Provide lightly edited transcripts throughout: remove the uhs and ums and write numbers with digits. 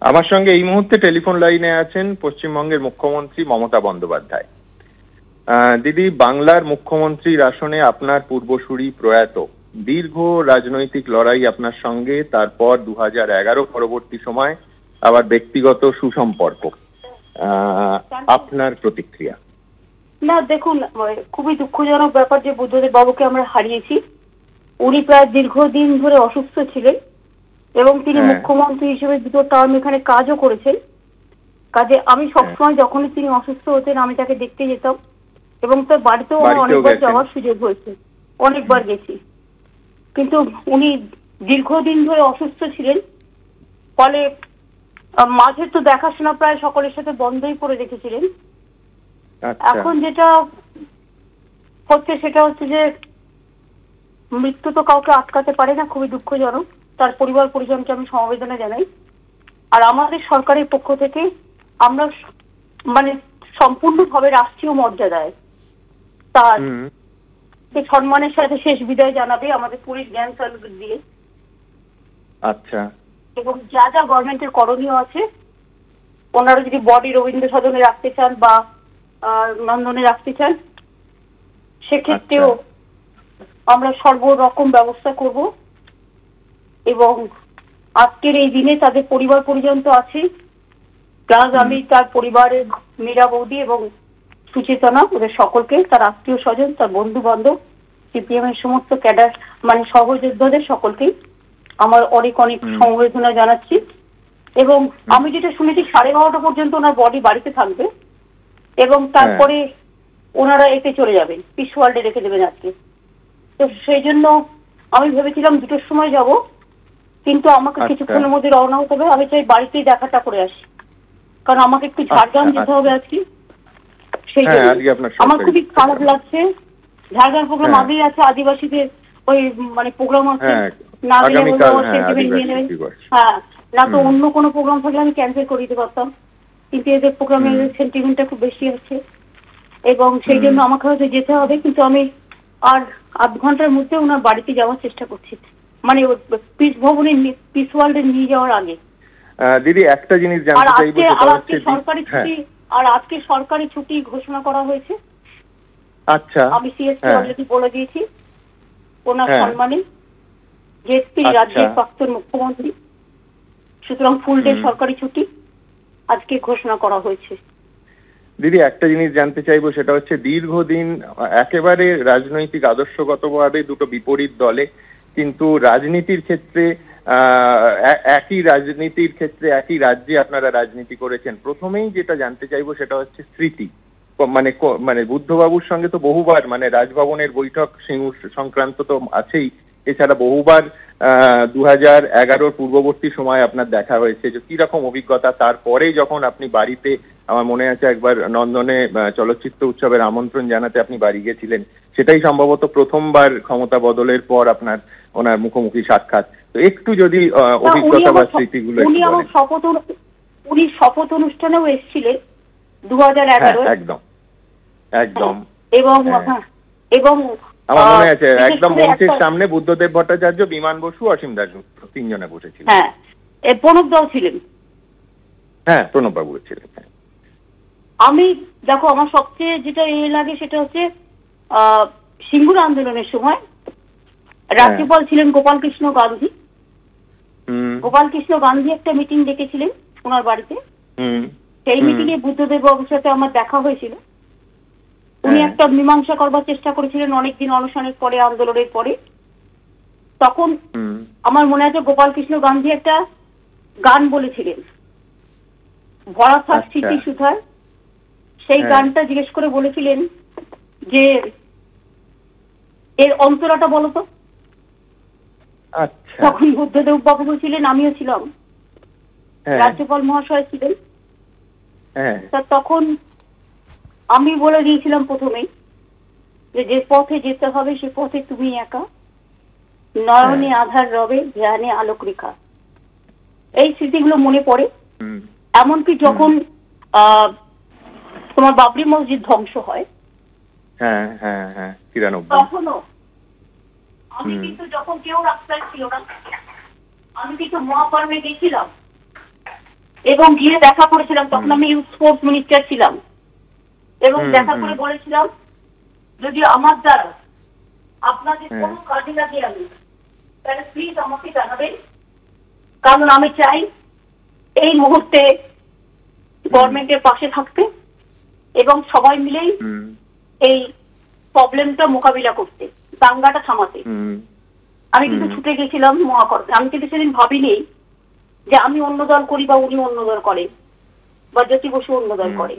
আমার সঙ্গে এই মুহূর্তে টেলিফোন লাইনে আছেন পশ্চিমবঙ্গের মুখ্যমন্ত্রী মমতা বন্দ্যোপাধ্যায়। দিদি, বাংলার মুখ্যমন্ত্রীর আসনে আপনার পূর্বসূরি প্রয়াত, দীর্ঘ রাজনৈতিক লড়াই আপনার সঙ্গে, তারপর 2011 পরবর্তী সময় আবার ব্যক্তিগত সুসম্পর্ক, আপনার প্রতিক্রিয়া? না দেখুন, খুবই দুঃখজনক ব্যাপার যে বুদ্ধদেব বাবুকে আমরা হারিয়েছি। উনি প্রায় দীর্ঘদিন ধরে অসুস্থ ছিলেন এবং তিনি মুখ্যমন্ত্রী হিসেবে 2টো টার্ম এখানে কাজও করেছেন। কাজে আমি সবসময় যখনই তিনি অসুস্থ হতেন আমি তাকে দেখতে যেতাম এবং তার বাড়িতেও আমার অনেকবার যাওয়ার সুযোগ হয়েছে, অনেকবার গেছি। কিন্তু উনি দীর্ঘদিন ধরে অসুস্থ ছিলেন, ফলে মাঝে তো দেখাশোনা প্রায় সকলের সাথে বন্ধই করে রেখেছিলেন। এখন যেটা হচ্ছে সেটা হচ্ছে যে মৃত্যু তো কাউকে আটকাতে পারে না, খুবই দুঃখজনক। তার পরিবার পরিজনকে আমি সমবেদনা জানাই। আর আমাদের সরকারের পক্ষ থেকে আমরা মানে সম্পূর্ণভাবে রাষ্ট্রীয় মর্যাদায় তার সম্মানের সাথে শেষ বিদায় জানাবে আমাদের পুলিশ জ্ঞান সার্টিফিকেট দিয়ে। আচ্ছা। এবং যা যা গভর্নমেন্টের করণীয় আছে, ওনারা যদি বডি রবীন্দ্র সদনে রাখতে চান বা নন্দনে রাখতে চান, সেক্ষেত্রেও আমরা সর্বরকম ব্যবস্থা করব। এবং আজকের এই দিনে তাদের পরিবার পরিজন তো আছে, প্লাস আমি তার পরিবারের মীরা বৌদি এবং সুচেতনা, ওদের সকলকে, তার আত্মীয় স্বজন, তার বন্ধু বান্ধব, সিপিএম এর সমস্ত ক্যাডার মানে সহযোদ্ধাদের সকলকেই আমার অনেক অনেক সমবেদনা জানাচ্ছি। এবং আমি যেটা শুনেছি 12:30 পর্যন্ত ওনার বডি বাড়িতে থাকবে এবং তারপরে ওনারা এতে চলে যাবেন, পিস ওয়ার্ল্ডে রেখে দেবেন আজকে। তো সেই জন্য আমি ভেবেছিলাম 2টোর সময় যাব, কিন্তু আমাকে কিছুক্ষণের মধ্যে রওনা হতে হবে। আমি চাই বাড়িতেই দেখাটা করে আসি, কারণ আমাকে একটু ঝাড়গ্রাম যেতে হবে আজকে। সেই জন্য আমার খুবই খারাপ লাগছে। ঝাড়গ্রাম প্রোগ্রাম আগেই আছে, আদিবাসীদের ওই মানে প্রোগ্রাম আছে, না গেলে না তো অন্য কোনো প্রোগ্রাম থাকলে আমি ক্যান্সেল করে দিতে পারতাম, কিন্তু এদের প্রোগ্রামের সেন্টিমেন্টটা খুব বেশি আছে এবং সেই জন্য আমাকে হয়তো যেতে হবে। কিন্তু আমি আর আধ ঘন্টার মধ্যে ওনার বাড়িতে যাওয়ার চেষ্টা করছি, মানে পিস ভবনে, পিস ওয়ার্ল্ডে নিয়ে যাওয়ার আগে। দিদি, একটা জিনিস জানতে চাইবো, আজকে সরকারি ছুটি, আর আজকে সরকারি ছুটি ঘোষণা করা হয়েছে। আচ্ছা, আমি সিএসপি অলরেডি বলে দিয়েছি ওনার সম্মানে, যেহেতু রাজ্যের প্রাক্তন মুখ্যমন্ত্রী, সুতরাং ফুল ডে সরকারি ছুটি আজকে ঘোষণা করা হয়েছে। দিদি, একটা জিনিস জানতে চাইবো, সেটা হচ্ছে দীর্ঘদিন একেবারে রাজনৈতিক আদর্শগতভাবে দুটো বিপরীত দলে, কিন্তু রাজনীতির ক্ষেত্রে একই রাজনীতির ক্ষেত্রে একই রাজ্যে আপনারা রাজনীতি করেছেন। প্রথমেই যেটা জানতে চাইবো সেটা হচ্ছে স্মৃতি, মানে বুদ্ধবাবুর সঙ্গে তো বহুবার মানে রাজভবনের বৈঠক সংক্রান্ত তো আছেই, এছাড়া বহুবার 2011 পূর্ববর্তী সময় আপনার দেখা হয়েছে। যে কিরকম অভিজ্ঞতা, তারপরে যখন আপনি বাড়িতে, আমার মনে আছে একবার নন্দনে চলচ্চিত্র উৎসবের আমন্ত্রণ জানাতে আপনি বাড়ি গেছিলেন, সেটাই সম্ভবত প্রথমবার ক্ষমতা বদলের পর আপনার ওনার মুখোমুখি সাক্ষাৎ। তো একটু যদি অভিজ্ঞতা বা স্মৃতিগুলো। উনি শপথ অনুষ্ঠানেও এসেছিলেন 2011। একদম একদম। এবং আমার মনে আছে একদম মঞ্চের সামনে বুদ্ধদেব ভট্টাচার্য, বিমান বসু, অসীম দাশগুপ্ত তিনজনে বসেছিলেন। প্রণব দাও ছিলেন। প্রণব বাবু ছিলেন। আমি দেখো, আমার সবচেয়ে যেটা লাগে সেটা হচ্ছে সিঙ্গুর আন্দোলনের সময় রাজ্যপাল ছিলেন গোপাল কৃষ্ণ গান্ধী। গোপাল কৃষ্ণ গান্ধী একটা মিটিং ডেকেছিলেন ওনার বাড়িতে, সেই মিটিং এ বুদ্ধদেব বাবুর সাথে আমার দেখা হয়েছিল। উনি একটা মীমাংসা করবার চেষ্টা করেছিলেন অনেকদিন অনশনের পরে, আন্দোলনের পরে। তখন আমার মনে আছে গোপাল কৃষ্ণ গান্ধী একটা গান বলেছিলেন, ভরা থাক স্মৃতি সুধার। সেই গানটা জিজ্ঞেস করে বলেছিলেন যে এর অন্তরাটা বলো তো। তখন বুদ্ধদেব বাবু ছিলেন, আমিও ছিলাম, রাজ্যপাল মহাশয় ছিলেন। তখন আমি বলে দিয়েছিলাম প্রথমেই যে পথে যেতে হবে সে পথে তুমি একা, নয়নে আধার রবে, ধ্যানে আলোক রেখা। এই স্মৃতিগুলো মনে পড়ে। এমনকি যখন তোমার বাবরি মসজিদ ধ্বংস হয়, তখনও আমি কিন্তু, যখন কেউ রাস্তায় ছিল না, আমি কিন্তু মহাকর্মে গেছিলাম এবং গিয়ে দেখা করেছিলাম, তখন আমি ইউথ স্পোর্টস মিনিস্টার ছিলাম, এবং দেখা করে বলেছিলাম যদি আমার দ্বারা আপনাদের কোনো কাজে লাগে আমি, তাহলে প্লিজ আমাকে জানাবেন, কারণ আমি চাই এই মুহূর্তে গভর্নমেন্টের পাশে থাকতে এবং সবাই মিলেই এই প্রবলেমটা মোকাবিলা করতে, দাঙ্গাটা থামাতে। আমি কিন্তু ছুটে গেছিলাম মহাকর্ষে। আমি কিন্তু সেদিন ভাবিনি যে আমি অন্য দল করি বা উনি অন্য দল করে বা জ্যোতি বসু অন্য দল করে।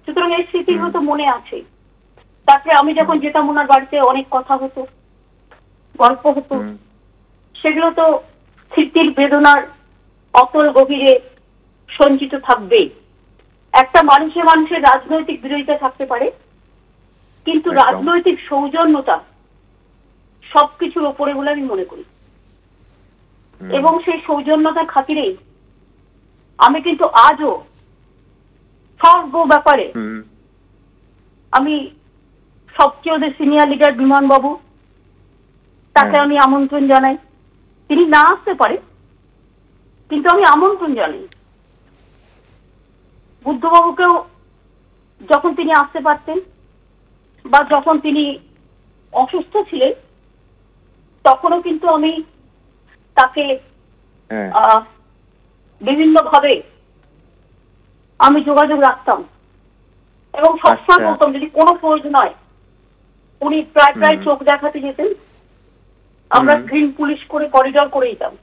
সুতরাং এই স্মৃতি হয়তো মনে আছে। তারপরে আমি যখন যেতাম ওনার বাড়িতে, অনেক কথা হতো, গল্প হতো, সেগুলো তো স্মৃতির বেদনার অতল গভীরে সঞ্চিত থাকবেই। একটা মানুষের রাজনৈতিক বিরোধিতা থাকতে পারে, কিন্তু রাজনৈতিক সৌজন্যতা সবকিছুর ওপরে বলে আমি মনে করি। এবং সেই সৌজন্যতার খাতিরেই আমি কিন্তু আজও সর্ব ব্যাপারে আমি সবচেয়ে ওদের সিনিয়র লিডার বিমান বাবু, তাকে আমি আমন্ত্রণ জানাই। তিনি না আসতে পারে, কিন্তু আমি আমন্ত্রণ জানাই। বুদ্ধবাবুকেও যখন তিনি আসতে পারতেন বা যখন তিনি অসুস্থ ছিলেন, তখনও কিন্তু আমি তাকে বিভিন্নভাবে আমি যোগাযোগ রাখতাম এবং সবসময় বলতাম যদি কোনো প্রয়োজন হয়। উনি প্রায় চোখ দেখাতে যেতেন, আমরা গ্রিন পুলিশ করে করিডর করে দিতাম।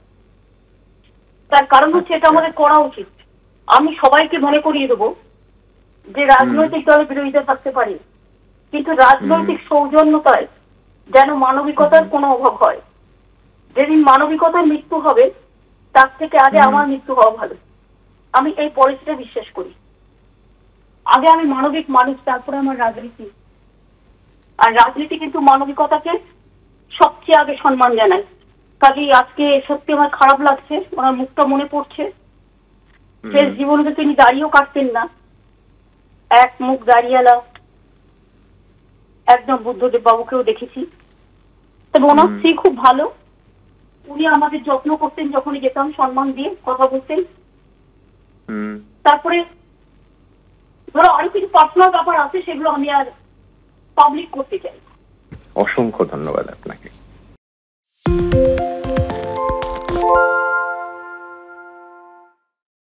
তার কারণ হচ্ছে এটা আমাদের করা উচিত। আমি সবাইকে মনে করিয়ে দেবো যে রাজনৈতিক দলের বিরোধিতা থাকতে পারে, কিন্তু রাজনৈতিক সৌজন্যতায় যেন মানবিকতার কোনো অভাব হয়। যেদিন মানবিকতার মৃত্যু হবে, তার থেকে আগে আমার মৃত্যু হওয়া ভালো। আমি এই পলিসিটা বিশ্বাস করি। আগে আমি মানবিক মানুষ, তারপরে আমার রাজনীতি। আর রাজনীতি কিন্তু মানবিকতাকে সবচেয়ে আগে সম্মান জানায়। কাজে আজকে সত্যি আমার খারাপ লাগছে, ওনার মুখটা মনে পড়ছে। শেষ জীবনে তিনি দাড়িও কাটতেন না, এক মুখ দাঁড়িয়ালা একদম বুদ্ধদেব বাবুকেও দেখেছি। তবে ওনার স্ত্রী খুব ভালো, উনি আমাদের যত্ন করতেন, যখনই যেতাম সম্মান দিয়ে কথা বলতেন। তারপরে ধরো অনেক কিছু পার্সোনাল ব্যাপার আছে, সেগুলো আমি আর পাবলিক করতে চাই। অসংখ্য ধন্যবাদ আপনাকে।